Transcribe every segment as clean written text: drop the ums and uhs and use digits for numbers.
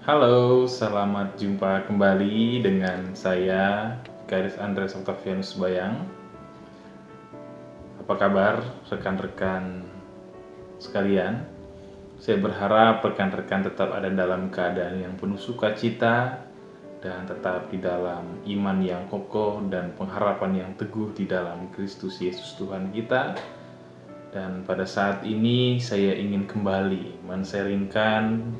Halo, selamat jumpa kembali dengan saya, Garis Andreas Octavianus Bayang. Apa kabar rekan-rekan sekalian? Saya berharap rekan-rekan tetap ada dalam keadaan yang penuh sukacita dan tetap di dalam iman yang kokoh dan pengharapan yang teguh di dalam Kristus Yesus Tuhan kita. Dan pada saat ini saya ingin kembali men-sharingkan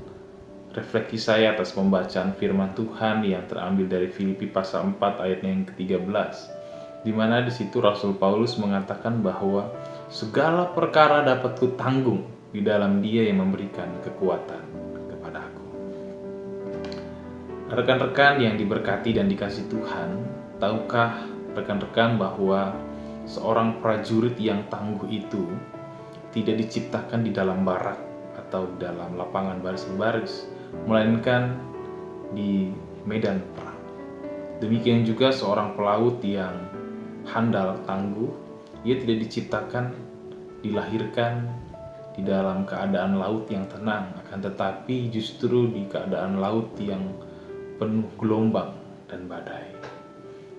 refleksi saya atas pembacaan firman Tuhan yang terambil dari Filipi pasal 4 ayat yang ke-13, di mana di situ Rasul Paulus mengatakan bahwa segala perkara dapat kutanggung di dalam Dia yang memberikan kekuatan kepada aku. Rekan-rekan yang diberkati dan dikasih Tuhan, tahukah rekan-rekan bahwa seorang prajurit yang tangguh itu tidak diciptakan di dalam barak atau dalam lapangan baris-baris, melainkan di medan perang. Demikian juga seorang pelaut yang handal tangguh, ia tidak diciptakan, dilahirkan di dalam keadaan laut yang tenang, akan tetapi justru di keadaan laut yang penuh gelombang dan badai.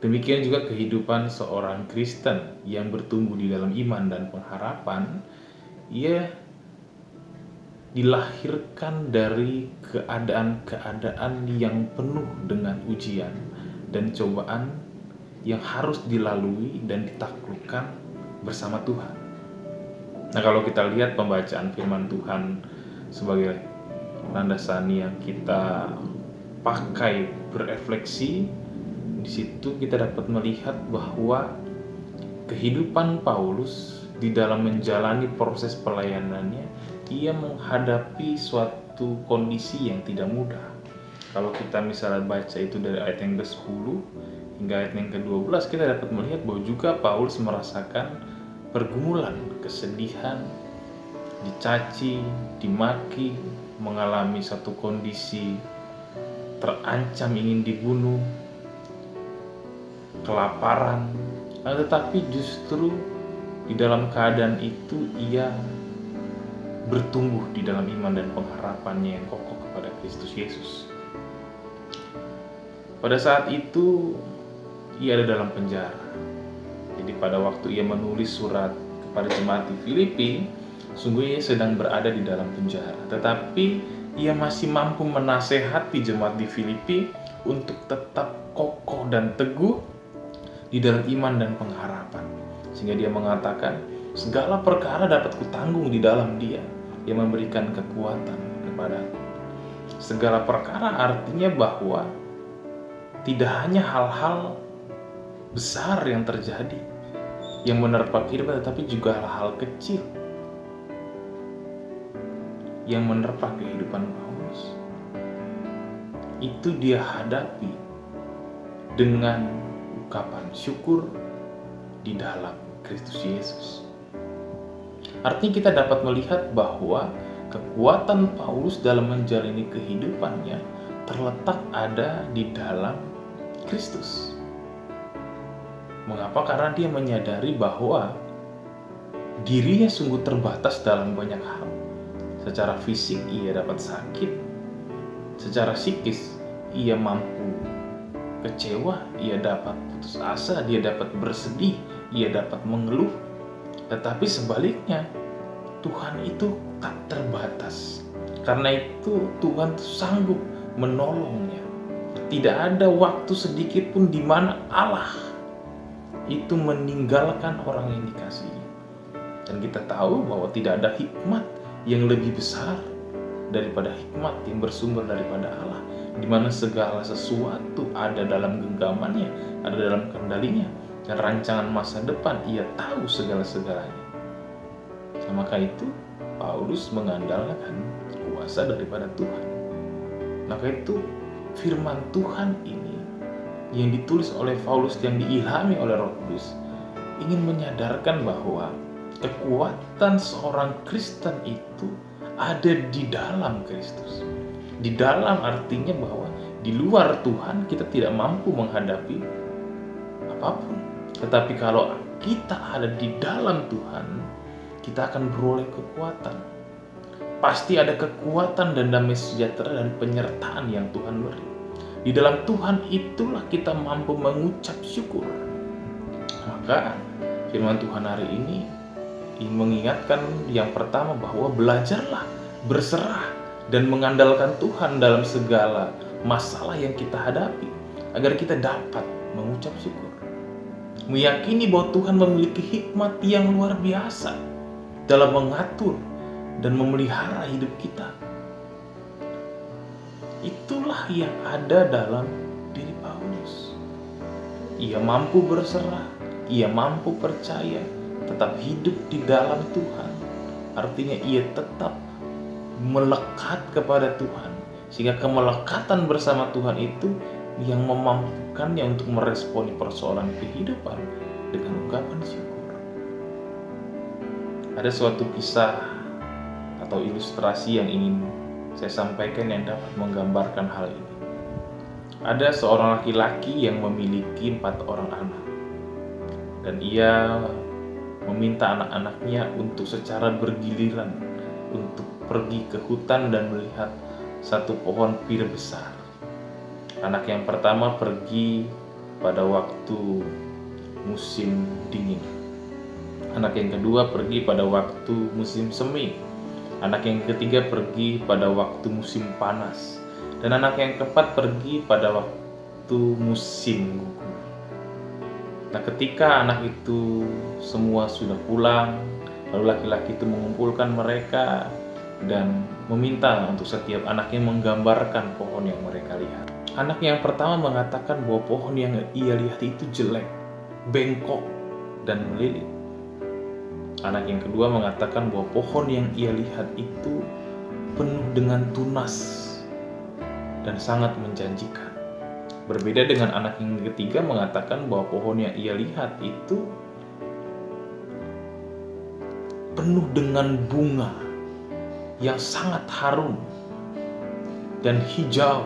Demikian juga kehidupan seorang Kristen yang bertumbuh di dalam iman dan pengharapan, ia dilahirkan dari keadaan-keadaan yang penuh dengan ujian dan cobaan yang harus dilalui dan ditaklukkan bersama Tuhan. Nah, kalau kita lihat pembacaan firman Tuhan sebagai landasan yang kita pakai berefleksi, di situ kita dapat melihat bahwa kehidupan Paulus di dalam menjalani proses pelayanannya, ia menghadapi suatu kondisi yang tidak mudah. Kalau kita misalnya baca itu dari ayat yang ke-10 hingga ayat yang ke-12, kita dapat melihat bahwa juga Paulus merasakan pergumulan, kesedihan, dicaci, dimaki, mengalami satu kondisi terancam ingin dibunuh, kelaparan. Tetapi justru di dalam keadaan itu ia bertumbuh di dalam iman dan pengharapannya yang kokoh kepada Kristus Yesus. Pada saat itu ia ada dalam penjara. Jadi pada waktu ia menulis surat kepada jemaat di Filipi, sungguh ia sedang berada di dalam penjara. Tetapi ia masih mampu menasehati jemaat di Filipi untuk tetap kokoh dan teguh di dalam iman dan pengharapan. Sehingga dia mengatakan, segala perkara dapat kutanggung di dalam Dia yang memberikan kekuatan kepadaku. Segala perkara artinya bahwa tidak hanya hal-hal besar yang terjadi yang menerpa kehidupan, tetapi juga hal-hal kecil yang menerpa kehidupan Paulus. Itu dia hadapi dengan ungkapan syukur di dalam Kristus Yesus. Artinya kita dapat melihat bahwa kekuatan Paulus dalam menjalani kehidupannya terletak ada di dalam Kristus. Mengapa? Karena dia menyadari bahwa dirinya sungguh terbatas dalam banyak hal. Secara fisik ia dapat sakit, secara psikis ia mampu kecewa, ia dapat putus asa, dia dapat bersedih, ia dapat mengeluh. Tetapi sebaliknya, Tuhan itu tak terbatas. Karena itu Tuhan sanggup menolongnya. Tidak ada waktu sedikit pun di mana Allah itu meninggalkan orang yang dikasihi. Dan kita tahu bahwa tidak ada hikmat yang lebih besar daripada hikmat yang bersumber daripada Allah, di mana segala sesuatu ada dalam genggamannya, ada dalam kendalinya, dan rancangan masa depan ia tahu segala-segalanya. Maka itu Paulus mengandalkan kuasa daripada Tuhan. Maka itu firman Tuhan ini yang ditulis oleh Paulus, yang diilhami oleh Roh Kudus, ingin menyadarkan bahwa kekuatan seorang Kristen itu ada di dalam Kristus. Di dalam artinya bahwa di luar Tuhan kita tidak mampu menghadapi apapun. Tetapi kalau kita ada di dalam Tuhan, kita akan beroleh kekuatan. pasti ada kekuatan dan damai sejahtera dan penyertaan yang Tuhan beri. Di dalam Tuhan itulah kita mampu mengucap syukur. Maka firman Tuhan hari ini mengingatkan yang pertama bahwa belajarlah berserah dan mengandalkan Tuhan dalam segala masalah yang kita hadapi, agar kita dapat mengucap syukur. Meyakini bahwa Tuhan memiliki hikmat yang luar biasa dalam mengatur dan memelihara hidup kita. Itulah yang ada dalam diri Paulus. Ia mampu berserah, ia mampu percaya, tetap hidup di dalam Tuhan. Artinya ia tetap melekat kepada Tuhan, sehingga kemelekatan bersama Tuhan itu yang memampukannya untuk meresponi persoalan kehidupan dengan ungkapan syukur. Ada suatu kisah atau ilustrasi yang ingin saya sampaikan yang dapat menggambarkan hal ini. Ada seorang laki-laki yang memiliki 4 orang anak, dan ia meminta anak-anaknya untuk secara bergiliran untuk pergi ke hutan dan melihat satu pohon pir besar. Anak yang pertama pergi pada waktu musim dingin. Anak yang kedua pergi pada waktu musim semi. Anak yang ketiga pergi pada waktu musim panas. Dan anak yang keempat pergi pada waktu musim gugur. Nah, ketika anak itu semua sudah pulang, lalu laki-laki itu mengumpulkan mereka dan meminta untuk setiap anaknya menggambarkan pohon yang mereka lihat. Anak yang pertama mengatakan bahwa pohon yang ia lihat itu jelek, bengkok, dan melilit. Anak yang kedua mengatakan bahwa pohon yang ia lihat itu penuh dengan tunas dan sangat menjanjikan. Berbeda dengan anak yang ketiga mengatakan bahwa pohon yang ia lihat itu penuh dengan bunga yang sangat harum dan hijau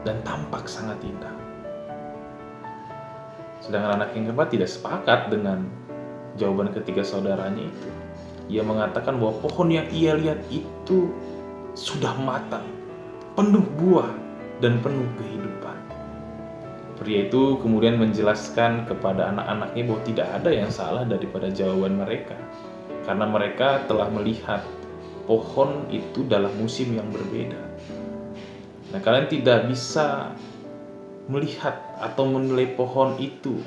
dan tampak sangat indah. Sedangkan anak yang keempat tidak sepakat dengan jawaban ketiga saudaranya itu. Ia mengatakan bahwa pohon yang ia lihat itu sudah matang, penuh buah dan penuh kehidupan. Pria itu kemudian menjelaskan kepada anak-anaknya bahwa tidak ada yang salah daripada jawaban mereka, karena mereka telah melihat pohon itu dalam musim yang berbeda. Nah, kalian tidak bisa melihat atau menilai pohon itu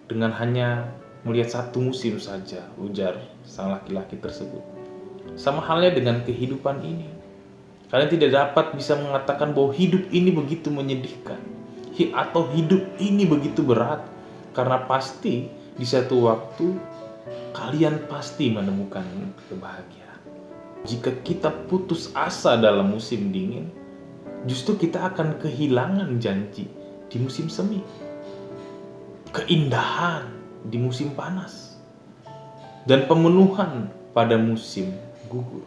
dengan hanya melihat satu musim saja, ujar sang laki-laki tersebut. Sama halnya dengan kehidupan ini. Kalian tidak dapat bisa mengatakan bahwa hidup ini begitu menyedihkan atau hidup ini begitu berat, karena pasti di satu waktu kalian pasti menemukan kebahagiaan. Jika kita putus asa dalam musim dingin, justru kita akan kehilangan janji di musim semi, keindahan di musim panas, dan pemenuhan pada musim gugur.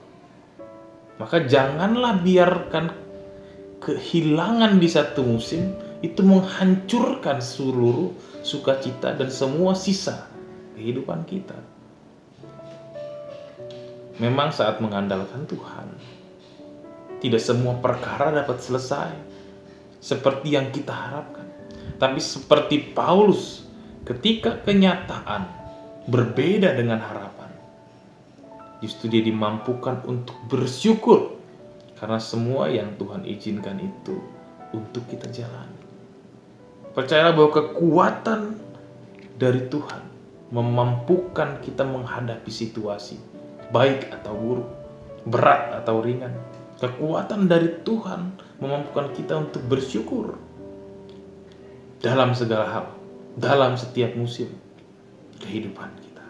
Maka janganlah biarkan kehilangan di satu musim itu menghancurkan seluruh sukacita dan semua sisa kehidupan kita. Memang saat mengandalkan Tuhan, tidak semua perkara dapat selesai seperti yang kita harapkan. Tapi seperti Paulus, ketika kenyataan berbeda dengan harapan, justru dia dimampukan untuk bersyukur karena semua yang Tuhan izinkan itu untuk kita jalani. Percayalah bahwa kekuatan dari Tuhan memampukan kita menghadapi situasi, baik atau buruk, berat atau ringan. Kekuatan dari Tuhan memampukan kita untuk bersyukur dalam segala hal, dalam setiap musim kehidupan kita.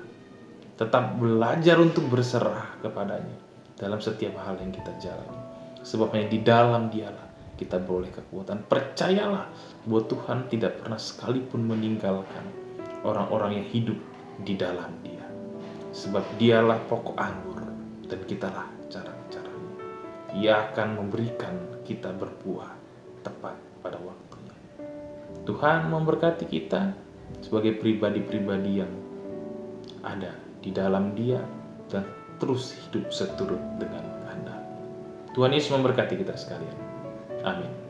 Tetap belajar untuk berserah kepadanya dalam setiap hal yang kita jalani. Sebabnya di dalam Dialah kita beroleh kekuatan. Percayalah bahwa Tuhan tidak pernah sekalipun meninggalkan orang-orang yang hidup di dalam Dia. Sebab Dialah pokok anggur dan kitalah carang-carangnya. Ia akan memberikan kita berbuah tepat pada waktunya. Tuhan memberkati kita sebagai pribadi-pribadi yang ada di dalam Dia dan terus hidup seturut dengan kehendak. Tuhan Yesus memberkati kita sekalian. Amin.